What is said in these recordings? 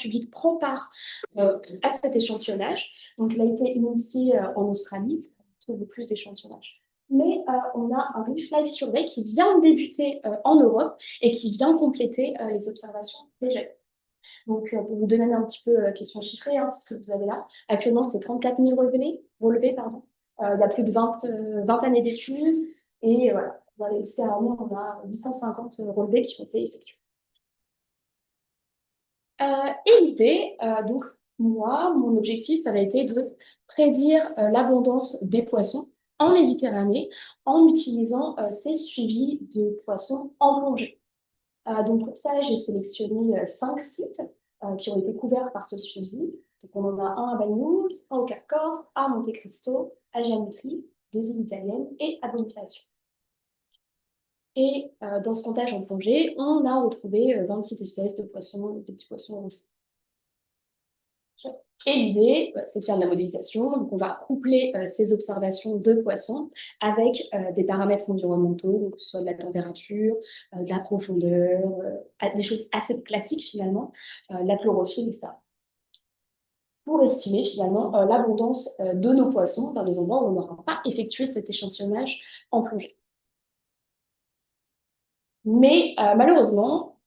public prend part à cet échantillonnage. Donc, il a été initié en Australie, c'est on trouve le plus d'échantillonnage. Mais on a un Reef Life Survey qui vient de débuter en Europe et qui vient compléter les observations déjà. Donc, pour vous donner un petit peu question chiffrée, hein, ce que vous avez là. Actuellement, c'est 34 000 relevés, pardon. Il y a plus de 20 années d'études. Et voilà, littéralement, on a 850 relevés qui ont été effectués. Et l'idée, donc, moi, mon objectif, ça a été de prédire l'abondance des poissons en Méditerranée en utilisant ces suivis de poissons en plongée. Donc, pour ça, j'ai sélectionné 5 sites qui ont été couverts par ce suivi. Donc, on en a un à Banyuls, un au Cap Corse, à Monte Cristo, à Jamutri, 2 îles italiennes et à Bonifacio. Et dans ce comptage en plongée, on a retrouvé 26 espèces de poissons, de petits poissons rouges. Et l'idée, c'est de faire de la modélisation. Donc, on va coupler ces observations de poissons avec des paramètres environnementaux, donc que ce soit de la température, de la profondeur, des choses assez classiques finalement, la chlorophylle, etc. Pour estimer finalement l'abondance de nos poissons dans les endroits où on n'aura pas effectué cet échantillonnage en plongée. Mais malheureusement,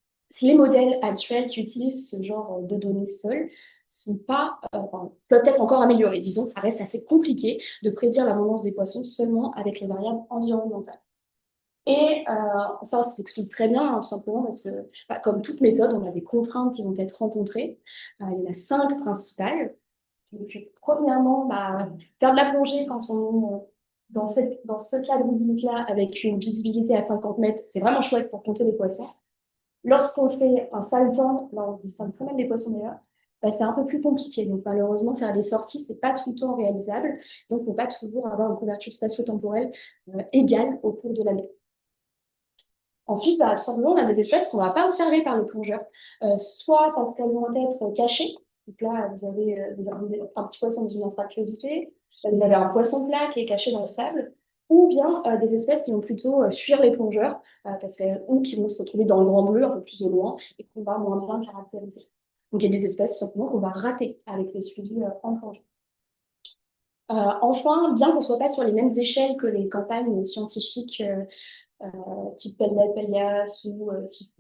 les modèles actuels qui utilisent ce genre de données seules sont pas, peuvent être encore améliorés. Disons que ça reste assez compliqué de prédire l'abondance des poissons seulement avec les variables environnementales. Et ça s'explique très bien, hein, tout simplement parce que, comme toute méthode, on a des contraintes qui vont être rencontrées. Il y en a 5 principales. Donc, premièrement, faire de la plongée quand on est dans ce cadre là avec une visibilité à 50 mètres, c'est vraiment chouette pour compter les poissons. Lorsqu'on fait un saltan, là on distingue quand même des poissons d'ailleurs, c'est un peu plus compliqué. Donc malheureusement, faire des sorties, c'est pas tout le temps réalisable. Donc on ne peut pas toujours avoir une couverture spatio-temporelle égale au cours de l'année. Ensuite, tout simplement, on a des espèces qu'on ne va pas observer par le plongeur, soit parce qu'elles vont être cachées. Donc là, vous avez un petit poisson dans une anfractuosité, vous avez un poisson plat qui est caché dans le sable, ou bien des espèces qui vont plutôt fuir les plongeurs, ou qui vont se retrouver dans le grand bleu, un peu plus au loin, et qu'on va moins bien caractériser. Donc il y a des espèces tout simplement qu'on va rater avec les suivis en plongée. Enfin, bien qu'on ne soit pas sur les mêmes échelles que les campagnes scientifiques type Pelmet-Pellias ou type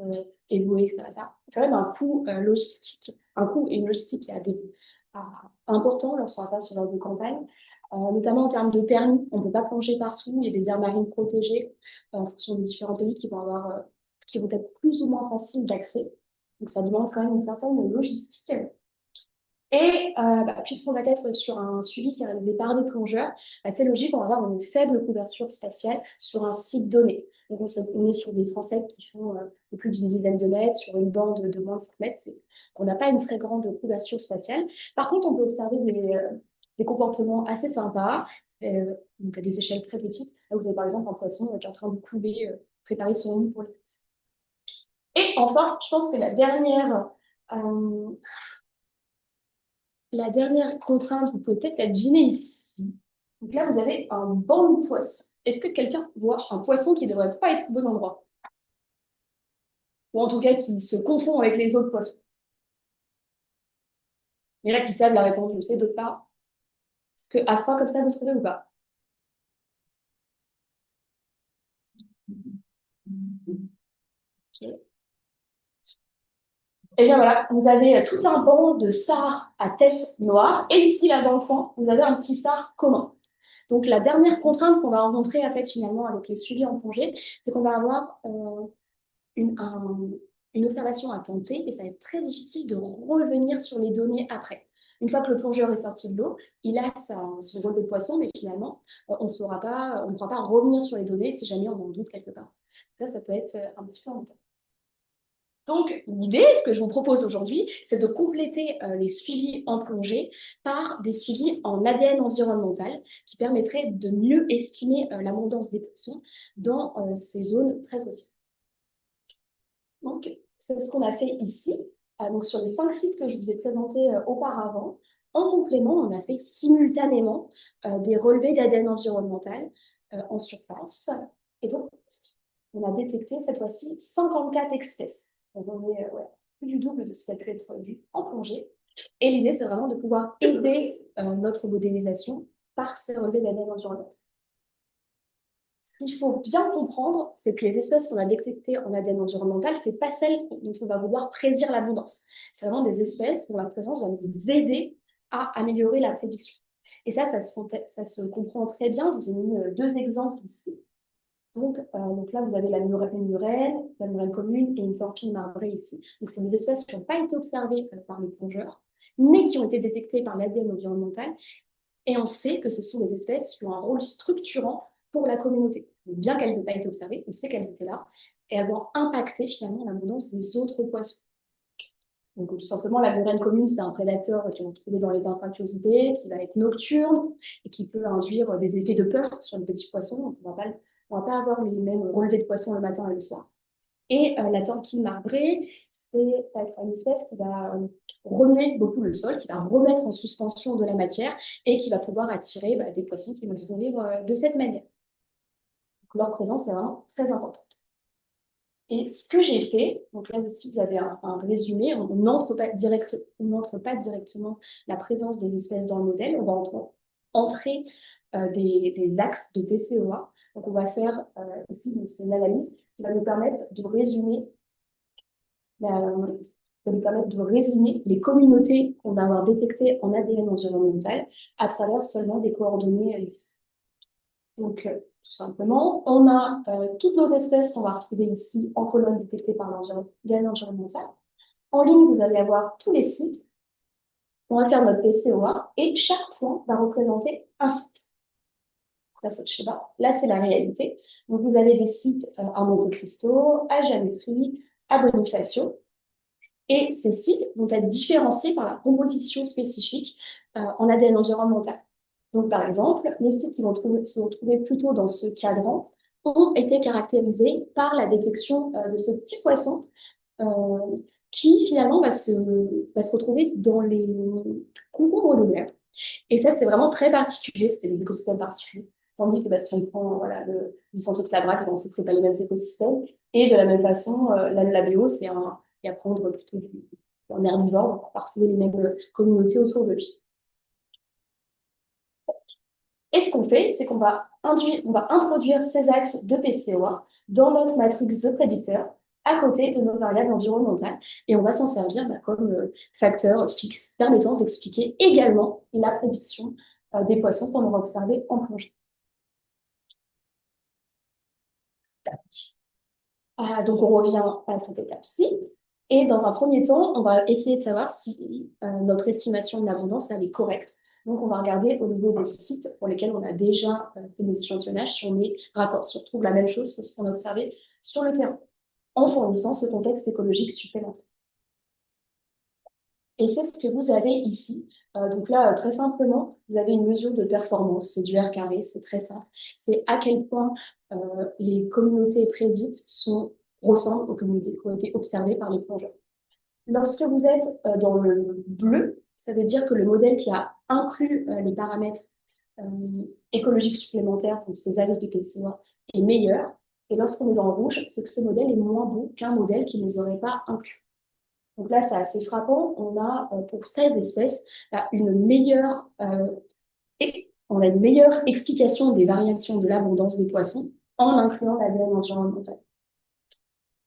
Evoé, ça va faire quand même un coût logistique, un coût et une logistique qui important lorsqu'on va faire ce genre de campagne, notamment en termes de permis. On ne peut pas plonger partout, il y a des aires marines protégées en fonction des différents pays qui vont être plus ou moins faciles d'accès. Donc ça demande quand même une certaine logistique. Et puisqu'on va être sur un suivi qui est réalisé par des plongeurs, c'est logique, on va avoir une faible couverture spatiale sur un site donné. Donc on est sur des transects qui font plus d'une dizaine de mètres, sur une bande de moins de 5 mètres. On n'a pas une très grande couverture spatiale. Par contre, on peut observer des comportements assez sympas, donc à des échelles très petites. Là, vous avez par exemple un poisson qui est en train de couver, préparer son nid pour les petits. Et enfin, je pense que la dernière contrainte, vous pouvez peut-être la deviner ici. Donc là, vous avez un banc de poissons. Est-ce que quelqu'un voit un poisson qui ne devrait pas être au bon endroit? Ou en tout cas, qui se confond avec les autres poissons? Il y en a qui savent la réponse, je sais, d'autres pas. Est-ce que à froid comme ça, vous trouvez ou pas? Ok. Et bien voilà, vous avez tout un banc de sards à tête noire. Et ici, là, dans le fond, vous avez un petit sard commun. Donc, la dernière contrainte qu'on va rencontrer, en fait, finalement, avec les suivis en plongée, c'est qu'on va avoir une observation à tenter et ça va être très difficile de revenir sur les données après. Une fois que le plongeur est sorti de l'eau, il a son relevé de poisson, mais finalement, on ne pourra pas revenir sur les données si jamais on en doute quelque part. Ça peut être un petit peu embêtant. Donc, l'idée, ce que je vous propose aujourd'hui, c'est de compléter les suivis en plongée par des suivis en ADN environnemental qui permettraient de mieux estimer l'abondance des poissons dans ces zones très côtières. Donc, c'est ce qu'on a fait ici. Donc, sur les 5 sites que je vous ai présentés auparavant, en complément, on a fait simultanément des relevés d'ADN environnemental en surface. Et donc, on a détecté cette fois-ci 54 espèces. Donc, plus du double de ce qui a pu être vu en plongée. Et l'idée, c'est vraiment de pouvoir aider notre modélisation par ces relevés d'ADN environnemental. Ce qu'il faut bien comprendre, c'est que les espèces qu'on a détectées en ADN environnemental, c'est pas celles dont on va vouloir prédire l'abondance. C'est vraiment des espèces dont la présence va nous aider à améliorer la prédiction. Et ça se comprend très bien. Je vous ai mis deux exemples ici. Donc là, vous avez la murène commune et une torpille marbrée ici. Donc, c'est des espèces qui n'ont pas été observées par les plongeurs, mais qui ont été détectées par l'ADN environnemental. Et on sait que ce sont des espèces qui ont un rôle structurant pour la communauté. Donc, bien qu'elles n'aient pas été observées, on sait qu'elles étaient là et elles vont impacter finalement l'abondance des autres poissons. Donc, tout simplement, la murène commune, c'est un prédateur qui va trouver dans les anfractuosités, qui va être nocturne et qui peut induire des effets de peur sur les petits poissons. Donc, on va pas avoir les mêmes relevés de poissons le matin et le soir. Et la torpille marbrée, c'est une espèce qui va remuer beaucoup le sol, qui va remettre en suspension de la matière et qui va pouvoir attirer des poissons qui vont se nourrir de cette manière. Donc, leur présence est vraiment très importante. Et ce que j'ai fait, donc là aussi vous avez un résumé, on n'entre pas directement la présence des espèces dans le modèle, on va entrer des axes de PCOA. Donc on va faire ici, c'est une analyse qui va nous permettre de résumer, les communautés qu'on va avoir détectées en ADN environnemental à travers seulement des coordonnées ici. Donc, tout simplement, on a toutes nos espèces qu'on va retrouver ici en colonne détectées par l'ADN environnemental. En ligne, vous allez avoir tous les sites. On va faire notre PCOA et chaque point va représenter un site. Ça, c'est le schéma. Là, c'est la réalité. Donc, vous avez des sites à Monte Cristo, à Géométrie, à Bonifacio. Et ces sites vont être différenciés par la composition spécifique en ADN environnemental. Donc, par exemple, les sites qui vont se retrouver plutôt dans ce cadran ont été caractérisés par la détection de ce petit poisson euh, qui finalement va se retrouver dans les concombres de mer. Et ça, c'est vraiment très particulier, c'était des écosystèmes particuliers. Tandis que si on prend voilà, le centre Clabrac, on sait que ce pas les mêmes écosystèmes. Et de la même façon, l'anelabéo, c'est à prendre plutôt un herbivore, donc on va retrouver les mêmes communautés autour de lui. Et ce qu'on fait, c'est qu'on va introduire ces axes de PCOA dans notre matrix de prédicteurs à côté de nos variables environnementales. Et on va s'en servir comme facteur fixe permettant d'expliquer également la prédiction des poissons qu'on aura observés en plongée. Donc, on revient à cette étape-ci. Et dans un premier temps, on va essayer de savoir si notre estimation de l'abondance elle est correcte. Donc, on va regarder au niveau des sites pour lesquels on a déjà fait nos échantillonnages si on est raccord, si on retrouve la même chose que ce qu'on a observé sur le terrain, en fournissant ce contexte écologique supplémentaire. Et c'est ce que vous avez ici. Donc là, très simplement, vous avez une mesure de performance. C'est du R carré, c'est très simple. C'est à quel point les communautés prédites ressemblent aux communautés qui ont été observées par les plongeurs. Lorsque vous êtes dans le bleu, ça veut dire que le modèle qui a inclus les paramètres euh, écologiques supplémentaires, donc ces axes de PCA, est meilleur. Et lorsqu'on est dans le rouge, c'est que ce modèle est moins bon qu'un modèle qui ne les aurait pas inclus. Donc là, c'est assez frappant. On a pour 16 espèces on a une meilleure explication des variations de l'abondance des poissons en incluant l'ADN environnemental.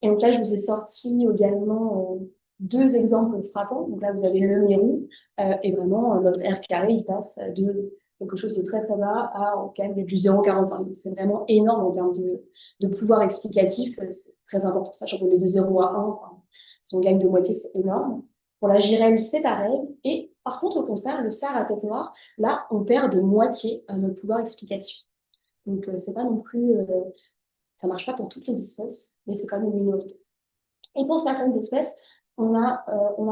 Et donc là, je vous ai sorti également deux exemples frappants. Donc là, vous avez le Mérou et vraiment notre R carré, il passe de quelque chose de très très bas à quand même du 0,45. Donc c'est vraiment énorme en termes de pouvoir explicatif. C'est très important, sachant qu'on est de 0 à 1. Enfin, si on gagne de moitié, c'est énorme. Pour la Girelle, c'est pareil. Et par contre, au contraire, le SAR à tête noire, là, on perd de moitié notre pouvoir explicatif. Donc, c'est pas non plus, ça marche pas pour toutes les espèces, mais c'est quand même une minorité. Et pour certaines espèces, on n'a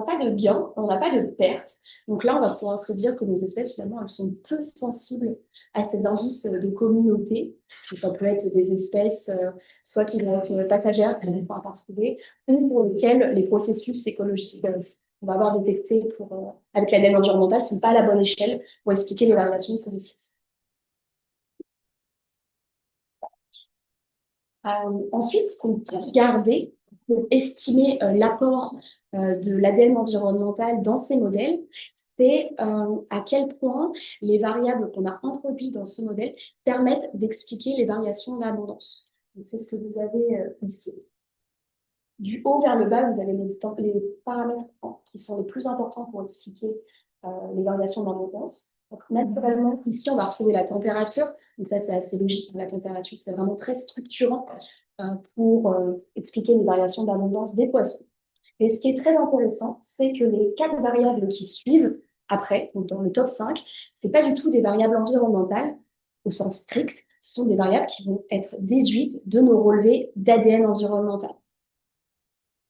pas de gain, on n'a pas de perte. Donc là, on va pouvoir se dire que nos espèces, finalement, elles sont peu sensibles à ces indices de communauté. Donc, ça peut être des espèces, soit qui vont être passagères, qu'on ne pourra pas retrouver, ou pour lesquelles les processus écologiques qu'on va avoir détectés avec l'ADN environnemental ne sont pas à la bonne échelle pour expliquer les variations de ces espèces. Ensuite, ce qu'on peut regarder pour estimer l'apport de l'ADN environnemental dans ces modèles, c'est à quel point les variables qu'on a introduites dans ce modèle permettent d'expliquer les variations d'abondance. C'est ce que vous avez ici. Du haut vers le bas, vous avez les paramètres qui sont les plus importants pour expliquer les variations d'abondance. Donc, naturellement, ici, on va retrouver la température. Donc, ça, c'est assez logique. La température, c'est vraiment très structurant pour expliquer les variations d'abondance des poissons. Et ce qui est très intéressant, c'est que les quatre variables qui suivent après, donc dans le top 5, c'est pas du tout des variables environnementales au sens strict. Ce sont des variables qui vont être déduites de nos relevés d'ADN environnemental.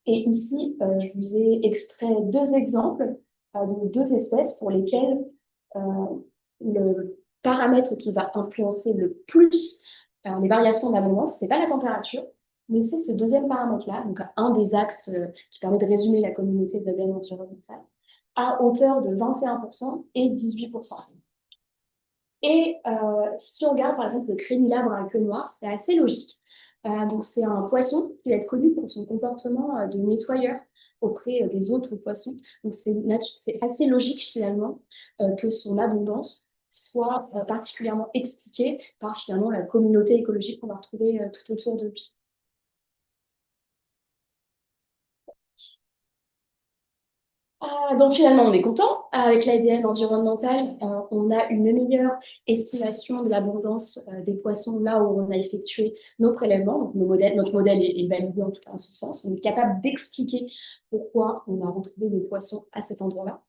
Et ici, je vous ai extrait deux exemples de deux espèces pour lesquelles euh, le paramètre qui va influencer le plus les variations d'abondance, c'est pas la température, mais c'est ce deuxième paramètre-là, donc un des axes qui permet de résumer la communauté d'ADN environnemental, à hauteur de 21% et 18%. Et si on regarde par exemple le crénilabre à queue noire, c'est assez logique. Donc c'est un poisson qui va être connu pour son comportement de nettoyeur auprès des autres poissons. Donc c'est assez logique finalement que son abondance soit particulièrement expliquée par finalement la communauté écologique qu'on va retrouver tout autour de lui. Donc finalement, on est content. Avec l'ADN environnemental, on a une meilleure estimation de l'abondance des poissons là où on a effectué nos prélèvements. Donc, notre modèle est validé en tout cas en ce sens. On est capable d'expliquer pourquoi on a retrouvé des poissons à cet endroit-là.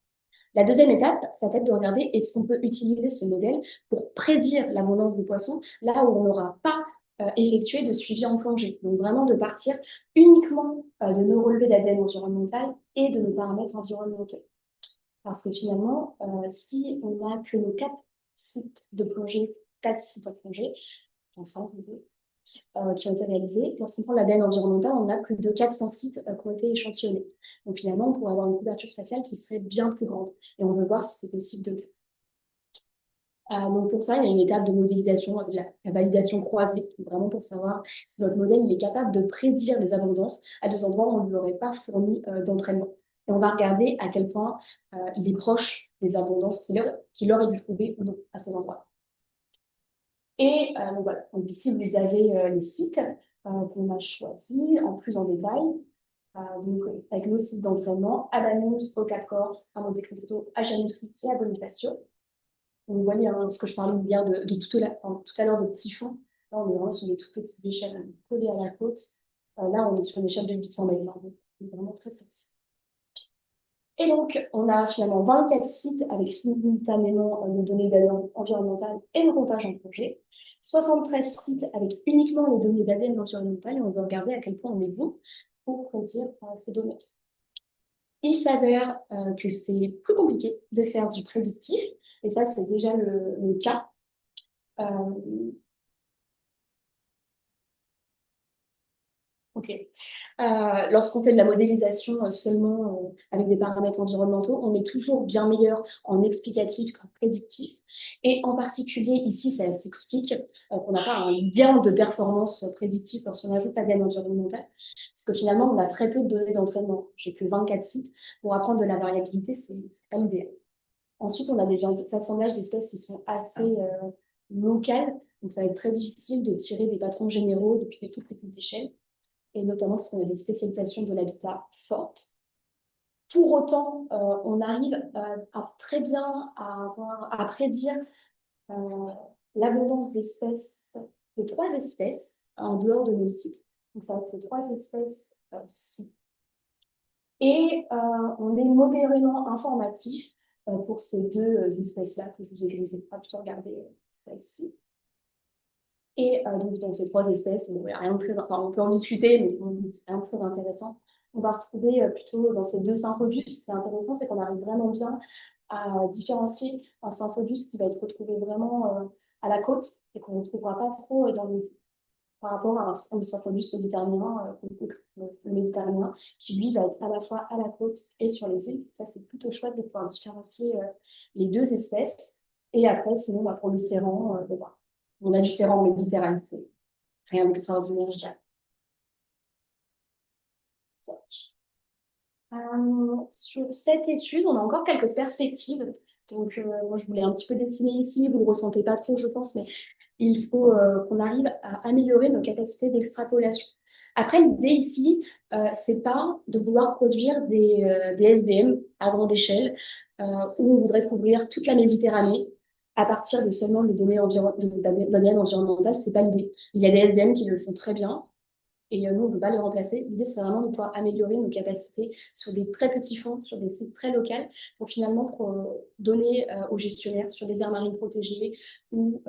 La deuxième étape, ça va être de regarder est-ce qu'on peut utiliser ce modèle pour prédire l'abondance des poissons là où on n'aura pas effectué de suivi en plongée. Donc vraiment de partir uniquement de nos relevés d'ADN environnemental et de nos paramètres environnementaux. Parce que finalement, si on n'a que nos quatre sites de plongée, quatre sites de plongée, ensemble, qui ont été réalisés. Lorsqu'on prend l'ADN environnemental, on n'a plus de 400 sites qui ont été échantillonnés. Donc finalement, on pourrait avoir une couverture spatiale qui serait bien plus grande. Et on veut voir si c'est possible de le faire. Donc pour ça, il y a une étape de modélisation avec la validation croisée, vraiment pour savoir si notre modèle il est capable de prédire les abondances à des endroits où on ne lui aurait pas fourni d'entraînement. Et on va regarder à quel point il est proche des abondances qu'il aurait dû trouver ou non à ces endroits. Et donc voilà, donc ici vous avez les sites qu'on a choisis en plus en détail. Donc, avec nos sites d'entraînement à Lanús, au Cap Corse, à Monte Cristo, à Janutri et à Bonifacio. Donc, vous voyez ce que je parlais hier de tout à l'heure de petits fonds. Là, on est vraiment sur des toutes petites échelles collées à la côte. Là, on est sur une échelle de 800 mètres. Donc, c'est vraiment très, très petit. Et donc, on a finalement 24 sites avec simultanément nos données d'ADN environnementales et nos comptages en plongée. 73 sites avec uniquement les données d'ADN environnementales et on veut regarder à quel point on est bon pour prédire ces données. Il s'avère que c'est plus compliqué de faire du prédictif et ça, c'est déjà le cas. Ok. Lorsqu'on fait de la modélisation seulement avec des paramètres environnementaux, on est toujours bien meilleur en explicatif qu'en prédictif. Et en particulier, ici, ça s'explique qu'on n'a pas un gain de performance prédictive lorsqu'on ajoute la gaine environnementale. Parce que finalement, on a très peu de données d'entraînement. J'ai que 24 sites. Pour apprendre de la variabilité, c'est pas l'idéal. Ensuite, on a des assemblages d'espèces qui sont assez locales. Donc, ça va être très difficile de tirer des patrons généraux depuis des toutes petites échelles et notamment parce qu'on a des spécialisations de l'habitat fortes. Pour autant, on arrive à très bien à prédire l'abondance d'espèces, de trois espèces en dehors de nos sites. Donc, ça va être ces trois espèces-ci. Et on est modérément informatif pour ces deux espèces-là que je vous ai grisées. On va plutôt regarder celle-ci. Et donc, dans ces trois espèces, bon, rien de très, enfin, on peut en discuter, mais c'est rien de très intéressant. On va retrouver plutôt dans ces deux symphodius, ce qui est intéressant, c'est qu'on arrive vraiment bien à différencier un symphodius qui va être retrouvé vraiment à la côte et qu'on ne retrouvera pas trop par rapport à un symphodius méditerranéen, le méditerranéen, qui lui va être à la fois à la côte et sur les îles. Ça, c'est plutôt chouette de pouvoir différencier les deux espèces. Et après, sinon, bah, pour le céran, bah, on a du céran en Méditerranée, c'est rien d'extraordinaire, je dirais. Sur cette étude, on a encore quelques perspectives. Donc, moi, je voulais un petit peu dessiner ici, vous ne le ressentez pas trop, je pense, mais il faut qu'on arrive à améliorer nos capacités d'extrapolation. Après, l'idée ici, c'est pas de vouloir produire des SDM à grande échelle, où on voudrait couvrir toute la Méditerranée à partir de seulement des données environnementales. C'est pas l'idée. Il y a des SDM qui le font très bien, et nous, on ne peut pas le remplacer. L'idée, c'est vraiment de pouvoir améliorer nos capacités sur des très petits fonds, sur des sites très locaux, pour donner aux gestionnaires sur des aires marines protégées ou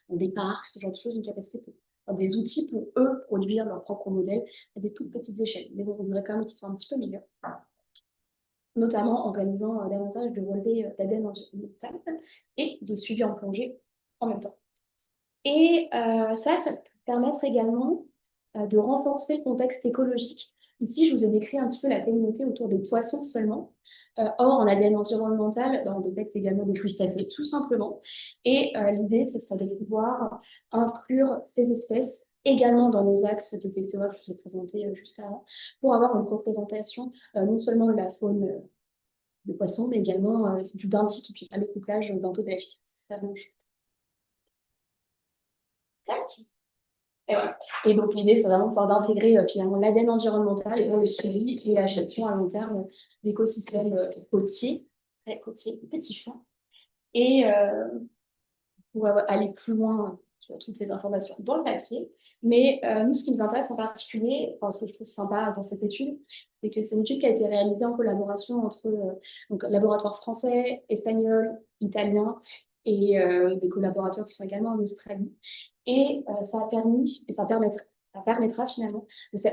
dans des parcs, ce genre de choses, une capacité des outils pour eux produire leurs propres modèles à des toutes petites échelles. Mais bon, on voudrait quand même qu'ils soient un petit peu meilleurs, notamment en organisant davantage de relevés d'ADN environnemental et de suivi en plongée en même temps. Et ça peut permettre également de renforcer le contexte écologique. Ici, je vous ai décrit un petit peu la communauté autour des poissons seulement. Or, en ADN environnemental, on détecte également des crustacés, tout simplement. Et l'idée, ce serait de pouvoir inclure ces espèces également dans nos axes de PCOA que je vous ai présentés juste avant, pour avoir une représentation non seulement de la faune de poissons, mais également du benthique et puis le couplage bentho-pélagique. C'est vraiment chouette. Tac. Et voilà. Et donc, l'idée, c'est vraiment de pouvoir d'intégrer finalement l'ADN environnemental dans le suivi et la gestion à long terme d'écosystèmes côtiers, très côtiers, petits fonds, et pour aller plus loin sur toutes ces informations dans le papier. Mais nous, ce qui nous intéresse en particulier, enfin, ce que je trouve sympa dans cette étude, c'est que c'est une étude qui a été réalisée en collaboration entre donc, laboratoires français, espagnols, italiens et des collaborateurs qui sont également en Australie. Et ça a permis, et ça permettra finalement,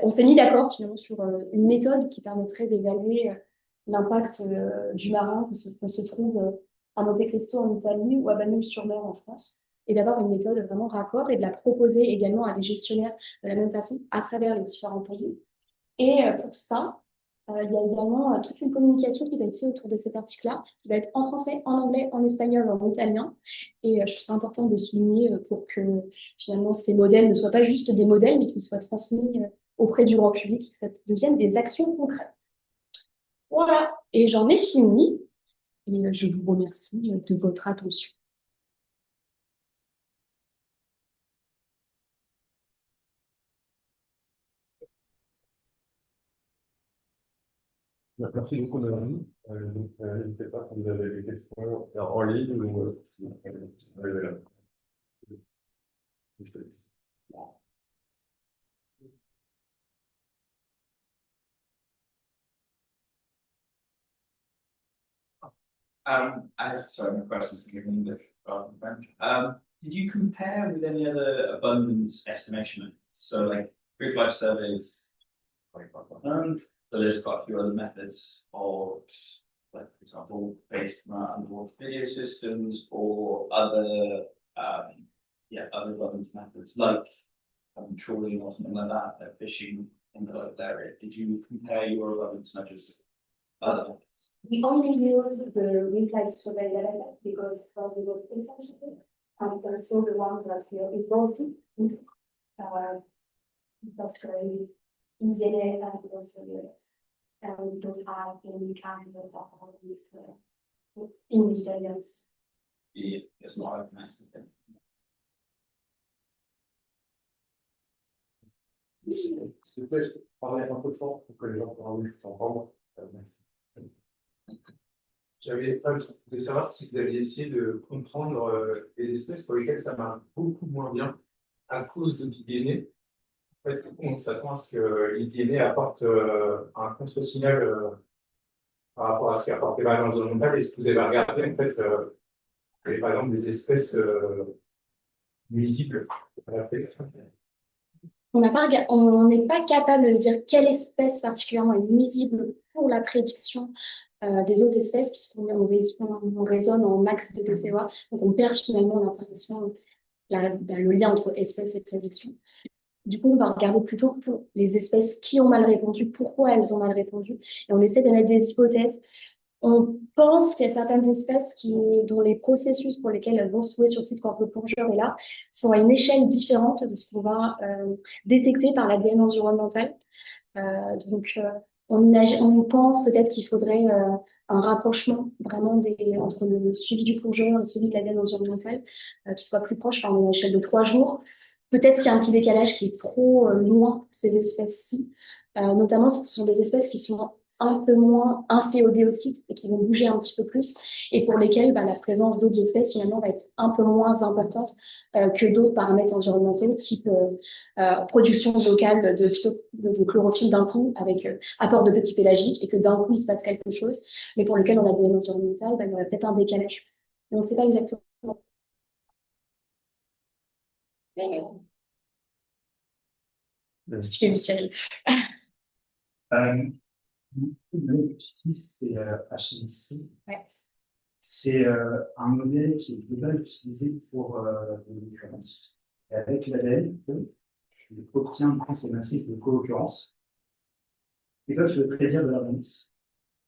on s'est mis d'accord finalement sur une méthode qui permettrait d'évaluer l'impact du marin qu'on se trouve à Monte Cristo en Italie ou à Bagnols-sur-Mer en France, et d'avoir une méthode vraiment raccord et de la proposer également à des gestionnaires de la même façon à travers les différents pays. Et pour ça, il y a également toute une communication qui va être faite autour de cet article-là, qui va être en français, en anglais, en espagnol, en italien. Et je trouve ça important de souligner pour que finalement ces modèles ne soient pas juste des modèles, mais qu'ils soient transmis auprès du grand public, que ça devienne des actions concrètes. Voilà, et j'en ai fini. Et je vous remercie de votre attention. Merci beaucoup, Mélanie. N'hésitez pas si vous avez des questions en ligne ou si vous avez la. Je te laisse. Sorry, my questions are in English rather than French. Did you compare with any other abundance estimation methods? So, like Greek Life Surveys, so there's quite a few other methods of, like, for example, based on underwater video systems or other, other abundance methods like trawling or something like that, fishing in the local area. Did you compare your abundance measures? We only use the real-time survey data because first it was insensitive, and also the one that we are involved in, that's very easy and also US. And we don't have any kind of data with English Italians. It's not organized. S'il vous plaît, je peux parler un peu fort pour que les gens puissent entendre. Merci. Je voulais savoir si vous aviez essayé de comprendre les espèces pour lesquelles ça marche beaucoup moins bien à cause de l'IDN. En fait, on s'attend à ce que l'IDN apporte un contre-signal par rapport à ce qu'apporte les variables environnementales. Est-ce que vous avez regardé, en fait, par exemple, des espèces nuisibles à la prédation? On n'est pas capable de dire quelle espèce particulièrement est nuisible pour la prédiction des autres espèces, puisqu'on raisonne en max de PCOA, donc on perd finalement l'information, le lien entre espèces et prédiction. Du coup, on va regarder plutôt pour les espèces qui ont mal répondu, pourquoi elles ont mal répondu, et on essaie d'émettre des hypothèses. Comme pense qu'il y a certaines espèces dont les processus pour lesquels elles vont se trouver sur le site quand le plongeur est là sont à une échelle différente de ce qu'on va détecter par l'ADN environnemental. Donc, on pense peut-être qu'il faudrait un rapprochement vraiment entre le suivi du plongeur et celui de l'ADN environnemental qui soit plus proche, par une échelle de 3 jours. Peut-être qu'il y a un petit décalage qui est trop loin pour ces espèces-ci, notamment si ce sont des espèces qui sont un peu moins inféodéocytes et qui vont bouger un petit peu plus et pour lesquelles la présence d'autres espèces finalement va être un peu moins importante que d'autres paramètres environnementaux type production locale de chlorophylle d'un coup avec apport de petits pélagiques et que d'un coup il se passe quelque chose, mais pour lequel on a des environnemental, il y aurait peut-être un décalage. Mais on ne sait pas exactement. Je t'ai vu, Cyril. Le que j'utilise, c'est HMC. Ouais. C'est un modèle qui est déjà utilisé pour l'occurrence. Et avec l'ADN, tu obtiens ces matrices de co-occurrence. Et toi, tu veux prédire de l'abondance.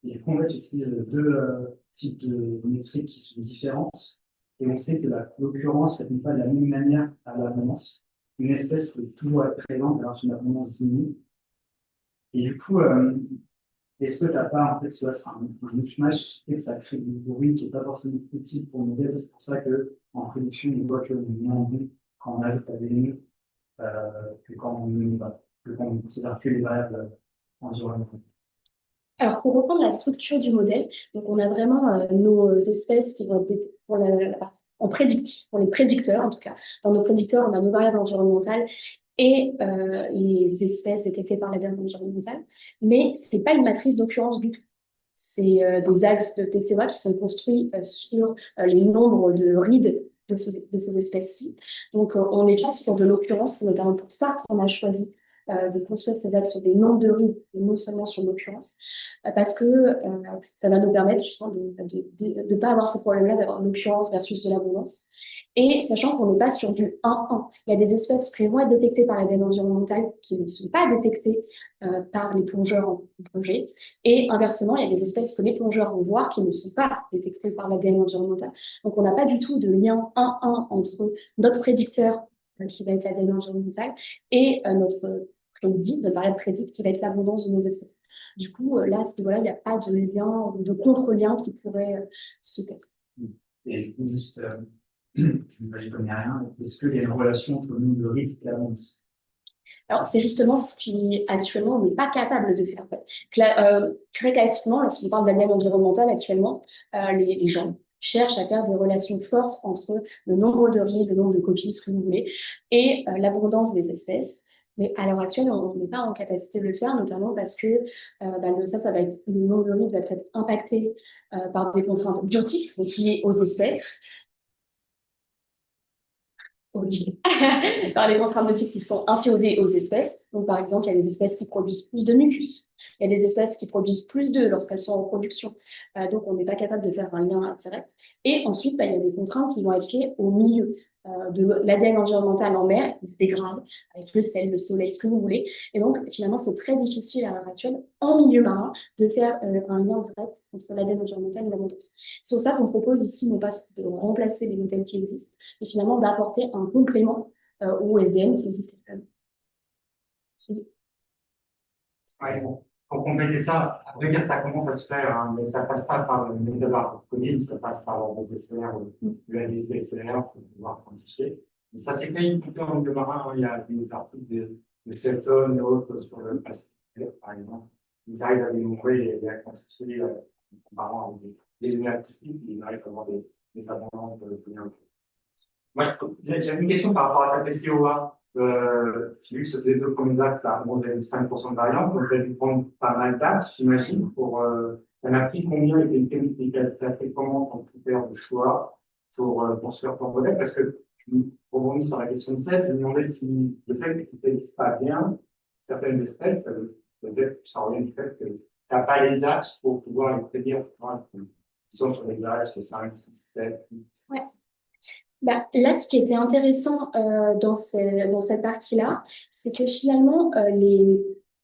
Et du coup, en fait, tu utilises deux types de métriques qui sont différentes. Et on sait que la co-occurrence ne répond pas de la même manière à l'abondance. Une espèce peut toujours être présente alors qu'une abondance diminue. Et du coup, est-ce que tu n'as pas, en fait, un mismatch qui fait que ça crée du bruit qui n'est pas forcément utile pour le modèle? C'est pour ça qu'en prédiction, on voit qu'on est moins bon quand on ajoute ADN que quand on ne met pas, que quand on considère que les variables environnementales. Alors, pour reprendre la structure du modèle, donc on a vraiment nos espèces qui vont être pour la partie en prédictif, pour les prédicteurs en tout cas. Dans nos prédicteurs, on a nos variables environnementales et les espèces détectées par l'ADN environnemental, mais c'est pas une matrice d'occurrence du tout. C'est des axes de PCOA qui sont construits sur les nombres de rides de ces espèces-ci. Donc, on est là sur de l'occurrence, c'est notamment pour ça qu'on a choisi de construire ces axes sur des nombres de rides et non seulement sur l'occurrence, parce que ça va nous permettre justement de pas avoir ce problème-là d'avoir l'occurrence versus de l'abondance. Et sachant qu'on n'est pas sur du 1-1, il y a des espèces qui vont être détectées par l'ADN environnemental qui ne sont pas détectées par les plongeurs en plongée. Et inversement, il y a des espèces que les plongeurs vont voir qui ne sont pas détectées par l'ADN environnemental. Donc, on n'a pas du tout de lien 1-1 entre notre prédicteur, qui va être l'ADN environnemental, et notre variable prédite, qui va être l'abondance de nos espèces. Du coup, là, à ce niveau-là, il n'y a pas de lien ou de contre-lien qui pourrait se faire. Et du coup, juste, je ne connais rien, est-ce qu'il y a une relation entre le nombre de risques et l'abondance? Alors, c'est justement ce qui, actuellement, on n'est pas capable de faire. En fait. Très classiquement, lorsqu'on parle d'ADN environnemental, actuellement, les gens cherchent à faire des relations fortes entre le nombre de riz, le nombre de copies, ce que vous voulez, et l'abondance des espèces. Mais à l'heure actuelle, on n'est pas en capacité de le faire, notamment parce que ça va être, le nombre de riz va être impacté par des contraintes biotiques liées aux espèces. Ok. Par les contraintes biotiques qui sont inféodées aux espèces. Donc, par exemple, il y a des espèces qui produisent plus de mucus. Il y a des espèces qui produisent plus d'œufs lorsqu'elles sont en production. Donc, on n'est pas capable de faire un lien direct. Et ensuite, il y a des contraintes qui vont être liées au milieu de l'ADN environnemental en mer. Il se dégrade avec le sel, le soleil, ce que vous voulez. Et donc, finalement, c'est très difficile à l'heure actuelle, en milieu marin, de faire un lien direct entre l'ADN environnemental et l'abondance. C'est pour ça qu'on propose ici, non pas de remplacer les modèles qui existent, mais finalement d'apporter un complément au SDN qui existe actuellement. Ouais, bon. Pour compléter ça, à vrai dire, ça commence à se faire, hein, mais ça passe pas par le méthode coding, ça passe par l'ordre PCR ou l'analyse PCR pour pouvoir quantifier. Mais ça s'est fait une en milieu marin, hein. Il y a des articles de Selton et autres sur le plastique, par exemple. Ils arrivent à démontrer et à quantifier, en comparant avec des données acoustiques, ils arrivent à avoir des abondances de données. Moi, j'ai une question par rapport à ta PCOA. J'ai vu que sur les deux premiers actes, là, on avait 5% de variance, donc vous avez dû prendre pas mal d'actes, j'imagine, pour, t'en as pris combien et t'as fait comment ton critère de choix pour construire ton modèle? Parce que, pour revenir sur la question de Seth, je me demandais si le fait que tu ne fais pas bien certaines espèces, peut-être que ça revient du fait que tu n'as pas les axes pour pouvoir les prédire, qui sont sur les axes de 5, 6, 7, 8. Ouais. Là, ce qui était intéressant dans cette partie-là, c'est que finalement,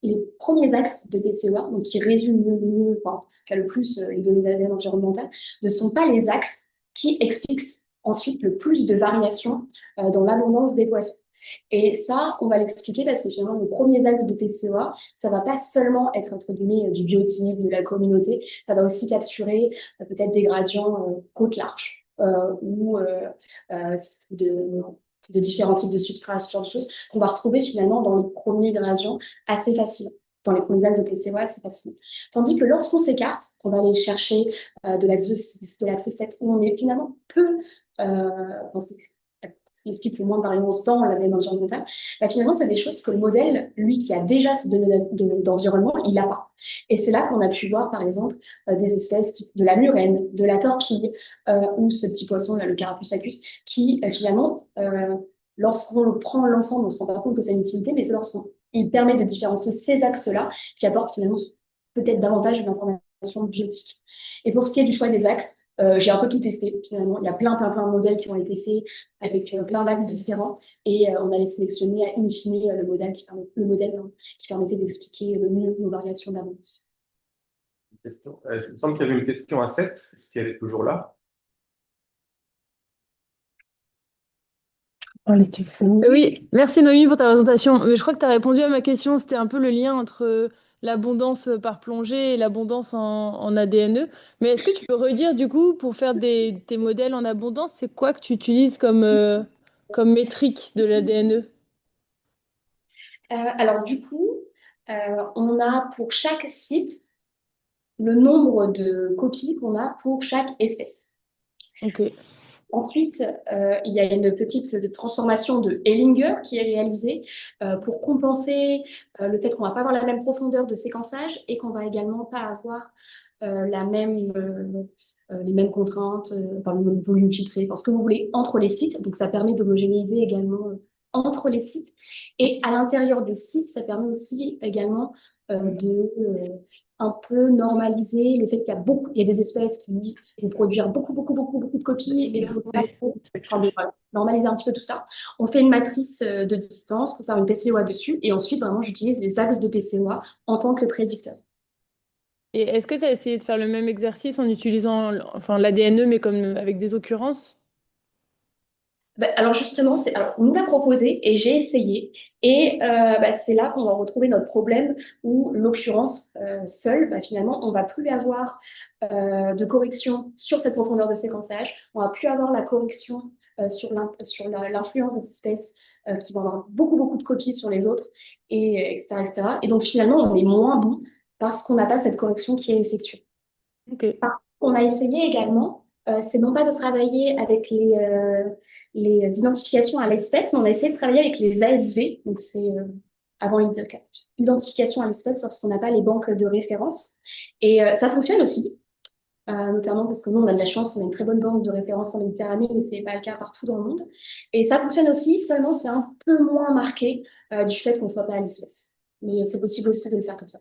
les premiers axes de PCEA, donc qui résument enfin, qui a le plus les données ADN environnementales, ne sont pas les axes qui expliquent ensuite le plus de variations dans l'abondance des poissons. Et ça, on va l'expliquer parce que finalement, les premiers axes de PCEA, ça va pas seulement être entre guillemets du biotype, de la communauté, ça va aussi capturer peut-être des gradients côte large ou de, de différents types de substrats, ce genre de choses qu'on va retrouver finalement dans les premiers gradients assez facilement. Dans les premiers axes de PCOA, c'est facile. Tandis que lorsqu'on s'écarte, on va aller chercher de l'axe 6, de l'axe 7, où on est finalement peu, dans ce qui explique le moins de variance dans l'ADN environnemental, bah finalement, c'est des choses que le modèle, lui, qui a déjà ces données d'environnement, il n'a pas. Et c'est là qu'on a pu voir, par exemple, des espèces de la murène, de la torpille, ou ce petit poisson, là, le Carapucacus, qui, finalement, lorsqu'on prend l'ensemble, on se rend pas compte que c'est une utilité, mais c'est lorsqu'on il permet de différencier ces axes-là qui apportent finalement peut-être davantage d'informations biotiques. Et pour ce qui est du choix des axes, j'ai un peu tout testé finalement. Il y a plein de modèles qui ont été faits avec plein d'axes différents et on avait sélectionné in fine le modèle qui permettait d'expliquer le mieux nos variations d'avance. Il me semble qu'il y avait une question à 7. Est-ce qu'elle est toujours là? Oui, merci Noémie pour ta présentation. Mais je crois que tu as répondu à ma question. C'était un peu le lien entre l'abondance par plongée et l'abondance en ADNE. Mais est-ce que tu peux redire du coup, pour faire tes modèles en abondance, c'est quoi que tu utilises comme métrique de l'ADNE? Alors du coup, on a pour chaque site le nombre de copies qu'on a pour chaque espèce. Ok. Ensuite, il y a une petite transformation de Hellinger qui est réalisée pour compenser le fait qu'on va pas avoir la même profondeur de séquençage et qu'on va également pas avoir les mêmes contraintes, enfin, le même volume filtré, parce que vous voulez entre les sites. Donc, ça permet d'homogénéiser également entre les sites. Et à l'intérieur des sites, ça permet aussi également de un peu normaliser le fait il y a des espèces qui vont produire beaucoup de copies et d'autres pas trop. Enfin, bon, voilà, normaliser un petit peu tout ça. On fait une matrice de distance pour faire une PCOA dessus et ensuite, vraiment, j'utilise les axes de PCOA en tant que prédicteur. Et est-ce que tu as essayé de faire le même exercice en utilisant enfin, l'ADNE, mais comme avec des occurrences? Alors justement, alors, on nous l'a proposé et j'ai essayé. Et c'est là qu'on va retrouver notre problème où l'occurrence seule, finalement, on va plus avoir de correction sur cette profondeur de séquençage. On va plus avoir la correction sur l'influence des espèces qui vont avoir beaucoup de copies sur les autres, et, etc., etc. Et donc finalement, on est moins bon parce qu'on n'a pas cette correction qui est effectuée. Ok. On a essayé également, c'est non pas de travailler avec les identifications à l'espèce, mais on a essayé de travailler avec les ASV, donc c'est avant identification à l'espèce lorsqu'on n'a pas les banques de référence. Et ça fonctionne aussi, notamment parce que nous, on a de la chance, on a une très bonne banque de référence en Méditerranée, mais c'est pas le cas partout dans le monde. Et ça fonctionne aussi, seulement c'est un peu moins marqué du fait qu'on ne soit pas à l'espèce. Mais c'est possible aussi de le faire comme ça.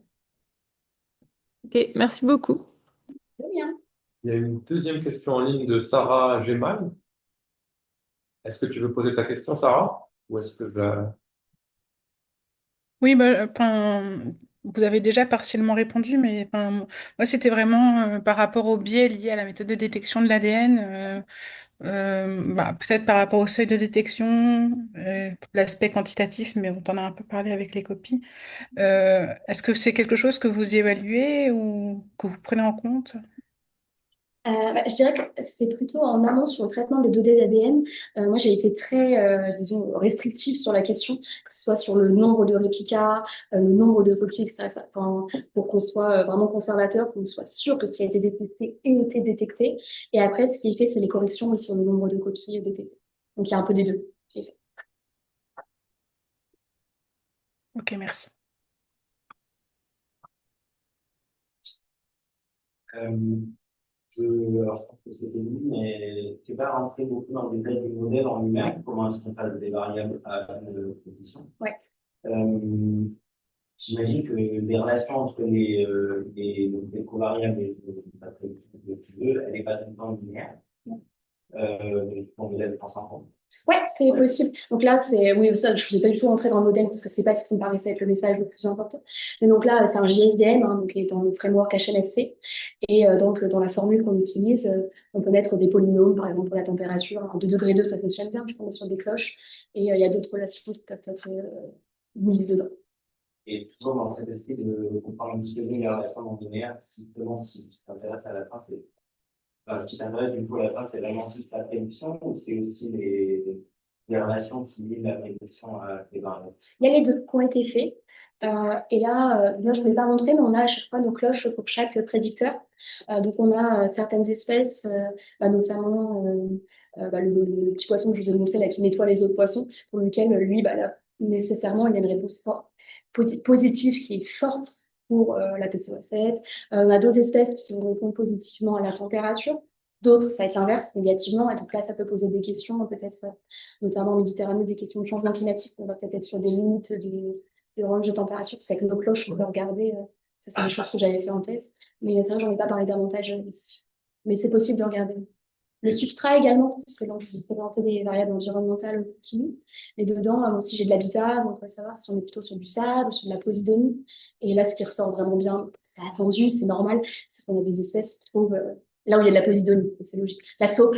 Ok, merci beaucoup. Très bien. Il y a une deuxième question en ligne de Sarah Gemal. Est-ce que tu veux poser ta question, Sarah? Ou est-ce que je la... Oui, bah, enfin, vous avez déjà partiellement répondu, mais enfin, moi, c'était vraiment par rapport au biais lié à la méthode de détection de l'ADN, peut-être par rapport au seuil de détection, l'aspect quantitatif, mais on en a un peu parlé avec les copies. Est-ce que c'est quelque chose que vous évaluez ou que vous prenez en compte? Je dirais que c'est plutôt en amont sur le traitement des données d'ADN. Moi, j'ai été très, disons, restrictive sur la question, que ce soit sur le nombre de réplicas, le nombre de copies, etc. Enfin, pour qu'on soit vraiment conservateur, qu'on soit sûr que ce qui a été détecté ait été détecté. Et après, ce qui est fait, c'est les corrections oui, sur le nombre de copies détectées. Donc, il y a un peu des deux qui est fait. Ok, merci. Euh, alors, je pense que c'était lui, mais tu n'es pas rentré beaucoup dans le détail du modèle en lui-même, comment est-ce qu'on passe des variables à une position. Ouais. J'imagine que les relations entre les covariables et le tu veux, elle n'est pas tout le temps linéaire. Ton modèle pense en compte. Ouais, c'est possible. Donc là, oui, ça, je ne vous ai pas du tout rentré dans le modèle parce que c'est pas ce qui me paraissait être le message le plus important. Mais donc là, c'est un JSDM, hein, donc qui est dans le framework HLSC. Et donc, dans la formule qu'on utilise, on peut mettre des polynômes, par exemple, pour la température. Alors, 2 degrés 2, ça fonctionne bien, je pense, sur des cloches. Et il y a d'autres relations qui peuvent être mises dedans. Et toujours dans cet esprit de comprendre un petit peu mieux les relations non binaires, justement, si ce qui t'intéresse à la fin, ce qui t'intéresse du coup à la fin, c'est vraiment toute la prédiction ou c'est aussi les relations qui lient la prédiction à tes variables? Il y a les deux qui ont été faits. Et là, je ne vais pas montrer, mais on a à chaque fois nos cloches pour chaque prédicteur. Donc, on a certaines espèces, notamment le petit poisson que je vous ai montré, là, qui nettoie les autres poissons, pour lequel, lui, là, nécessairement, il y a une réponse positive qui est forte pour la PCO7. On a d'autres espèces qui vont répondre positivement à la température. D'autres, ça va être l'inverse, négativement. Et donc là, ça peut poser des questions, peut-être notamment en Méditerranée, des questions de changement climatique. On va peut-être être sur des limites de range de température, parce qu'avec nos cloches, on peut regarder. Ça, c'est des choses que j'avais fait en thèse. Mais c'est vrai, j'en ai pas parlé davantage ici. Mais c'est possible de regarder. Le substrat également, parce que là, je vous ai présenté des variables environnementales continues. Et dedans, moi aussi, j'ai de l'habitat, donc on va savoir si on est plutôt sur du sable, sur de la posidonie. Et là, ce qui ressort vraiment bien, c'est attendu, c'est normal, c'est qu'on a des espèces qu'on trouve là où il y a de la posidonie, et c'est logique. La saupe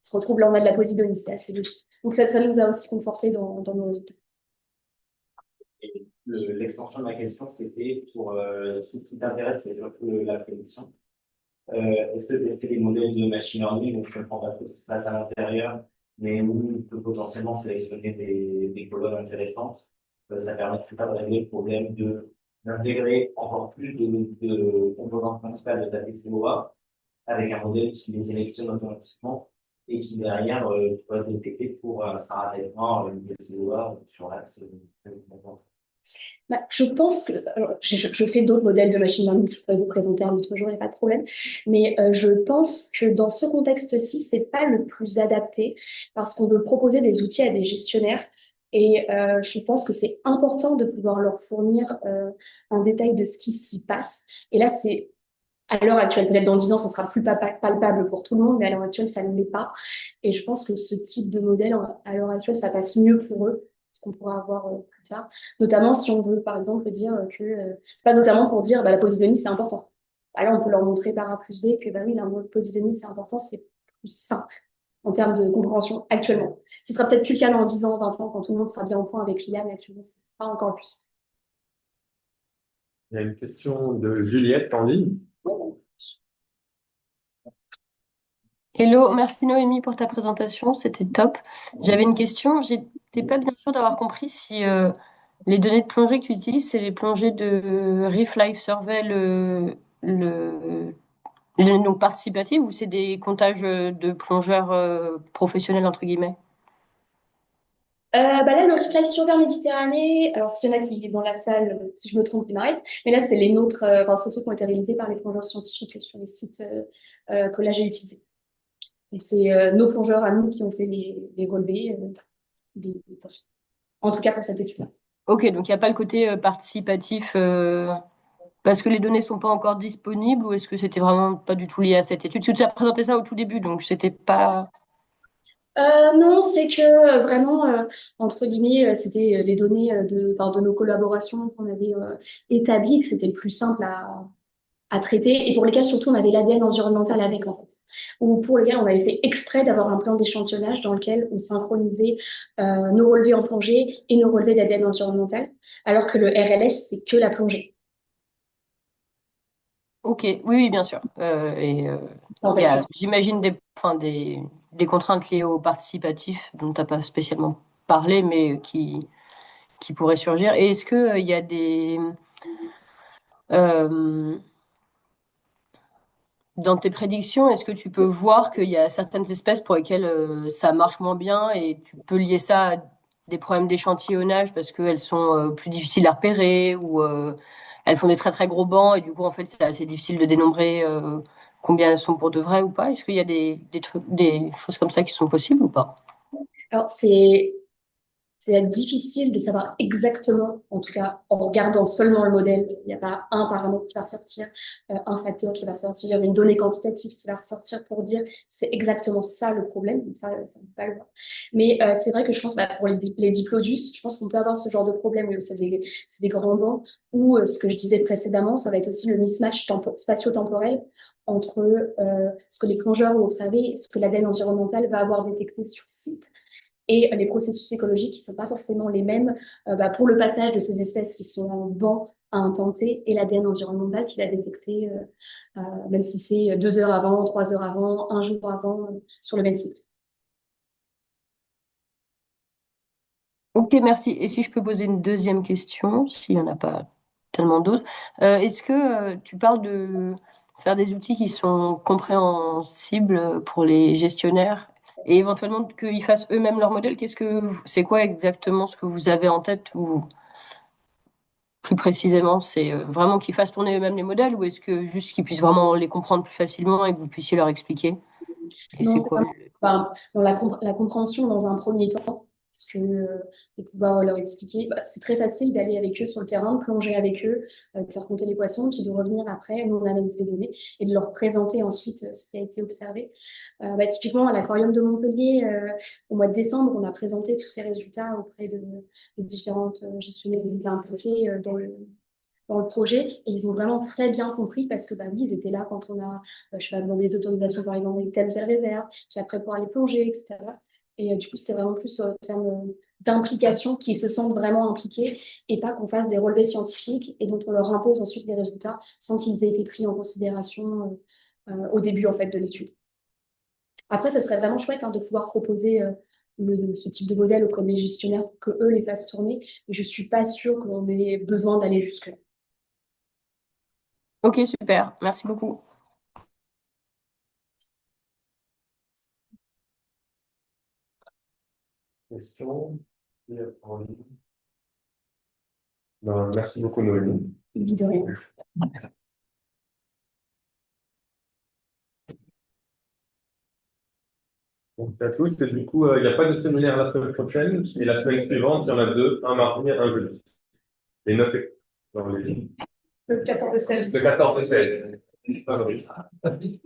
se retrouve là où on a de la posidonie, c'est assez logique. Donc ça nous a aussi conforté dans nos résultats. Et l'extension de ma question, c'était pour si ce qui t'intéresse, c'est surtout la prédiction. Est-ce que tester des modèles de machine learning où je ne comprends pas tout ce qui se passe à l'intérieur, mais où on peut potentiellement sélectionner des colonnes intéressantes, ça permettrait pas de régler le problème d'intégrer encore plus de composantes principales de ta PCOA avec un modèle qui les sélectionne automatiquement et qui derrière peut détecter pour un rattachement une PCOA sur l'axe de Je pense que alors, je fais d'autres modèles de machine learning que je pourrais vous présenter un autre jour, il n'y a pas de problème. Mais je pense que dans ce contexte-ci, c'est pas le plus adapté parce qu'on veut proposer des outils à des gestionnaires. Et je pense que c'est important de pouvoir leur fournir un détail de ce qui s'y passe. Et là, c'est à l'heure actuelle, peut-être dans 10 ans, ça sera plus palpable pour tout le monde, mais à l'heure actuelle, ça ne l'est pas. Et je pense que ce type de modèle, à l'heure actuelle, ça passe mieux pour eux, ce qu'on pourra avoir plus tard. Notamment si on veut, par exemple, dire que, pas notamment pour dire, la posidonie, c'est important. Alors, on peut leur montrer par A plus B que, oui, la posidonie, c'est important, c'est plus simple en termes de compréhension actuellement. Ce sera peut-être plus le cas dans 10 ans, 20 ans, quand tout le monde sera bien au point avec l'IA, mais actuellement, c'est pas encore le plus. Il y a une question de Juliette en ligne. Hello, merci Noémie pour ta présentation, c'était top. J'avais une question, j'étais pas bien sûre d'avoir compris si les données de plongée que tu utilises, c'est les plongées de Reef Life Survey, donc participatif, ou c'est des comptages de plongeurs professionnels, entre guillemets? Là, le Reef Life Survey Méditerranée, alors s'il y en a qui est dans la salle, si je me trompe, ils m'arrêtent, mais là, c'est les nôtres, c'est ceux qui ont été réalisés par les plongeurs scientifiques sur les sites que là j'ai utilisés. Donc, c'est nos plongeurs à nous qui ont fait les relevés des poissons. En tout cas, pour cette étude-là. Ok, donc il n'y a pas le côté participatif parce que les données sont pas encore disponibles, ou est-ce que c'était vraiment pas du tout lié à cette étude? Parce que tu as présenté ça au tout début, donc c'était pas... Non, c'est que vraiment, entre guillemets, c'était les données de nos collaborations qu'on avait établies, que c'était le plus simple à traiter et pour lesquels surtout on avait l'ADN environnemental avec en fait. Ou pour lesquels on avait fait exprès d'avoir un plan d'échantillonnage dans lequel on synchronisait nos relevés en plongée et nos relevés d'ADN environnemental, alors que le RLS, c'est que la plongée. Ok, oui, oui, bien sûr. En Il y fait, a, j'imagine, des contraintes liées au participatif dont tu n'as pas spécialement parlé, mais qui pourraient surgir. Et est-ce qu'il y a des... euh, dans tes prédictions, est-ce que tu peux voir qu'il y a certaines espèces pour lesquelles ça marche moins bien et tu peux lier ça à des problèmes d'échantillonnage parce qu'elles sont plus difficiles à repérer ou elles font des très très gros bancs et du coup en fait c'est assez difficile de dénombrer combien elles sont pour de vrai ou pas? Est-ce qu'il y a des trucs, des choses comme ça qui sont possibles ou pas? alors c'est c'est difficile de savoir exactement, en tout cas en regardant seulement le modèle, il n'y a pas un paramètre qui va ressortir, un facteur qui va sortir, une donnée quantitative qui va ressortir pour dire c'est exactement ça le problème. Donc ça ne peut pas le voir. Mais c'est vrai que je pense, pour les diplodus, je pense qu'on peut avoir ce genre de problème où c'est des grands bancs, ou ce que je disais précédemment, ça va être aussi le mismatch spatio-temporel entre ce que les plongeurs ont observé, ce que l'ADN environnemental va avoir détecté sur site, et les processus écologiques qui ne sont pas forcément les mêmes pour le passage de ces espèces qui sont en banc à un temps T, et l'ADN environnemental qui l'a détecté, même si c'est 2 heures avant, 3 heures avant, un jour avant, sur le même site. Ok, merci. Et si je peux poser une deuxième question, s'il n'y en a pas tellement d'autres, est-ce que tu parles de faire des outils qui sont compréhensibles pour les gestionnaires et éventuellement qu'ils fassent eux-mêmes leur modèle? C'est quoi exactement ce que vous avez en tête, ou plus précisément, c'est vraiment qu'ils fassent tourner eux-mêmes les modèles, ou est-ce que juste qu'ils puissent vraiment les comprendre plus facilement et que vous puissiez leur expliquer? Et Non, c'est c'est quoi? vraiment dans la compréhension dans un premier temps, parce que de pouvoir leur expliquer, c'est très facile d'aller avec eux sur le terrain, de plonger avec eux, de leur compter les poissons, puis de revenir après, nous on analyse les données, et de leur présenter ensuite ce qui a été observé. Typiquement, à l'aquarium de Montpellier, au mois de décembre, on a présenté tous ces résultats auprès de différentes gestionnaires impliquées dans le projet, et ils ont vraiment très bien compris parce que oui, ils étaient là quand on a, je sais pas, demandé des autorisations par exemple avec telle ou telle réserve, puis après pour aller plonger, etc. Et du coup, c'était vraiment plus en termes d'implication, qu'ils se sentent vraiment impliqués et pas qu'on fasse des relevés scientifiques et dont on leur impose ensuite les résultats sans qu'ils aient été pris en considération au début en fait de l'étude. Après, ce serait vraiment chouette de pouvoir proposer ce type de modèle auprès des gestionnaires pour que eux les fassent tourner, mais je suis pas sûre qu'on ait besoin d'aller jusque-là. Ok, super. Merci beaucoup. Question? En ligne. Ben, merci beaucoup, Noémie. De rien. Donc, à tous. Et du coup, il n'y a pas de séminaire la semaine prochaine. Et la semaine suivante, il y en a deux, un mardi et un jeudi. Les 9 et dans les... Le 14 et 16. Le 14 et 16. Ah, oui. Ah oui.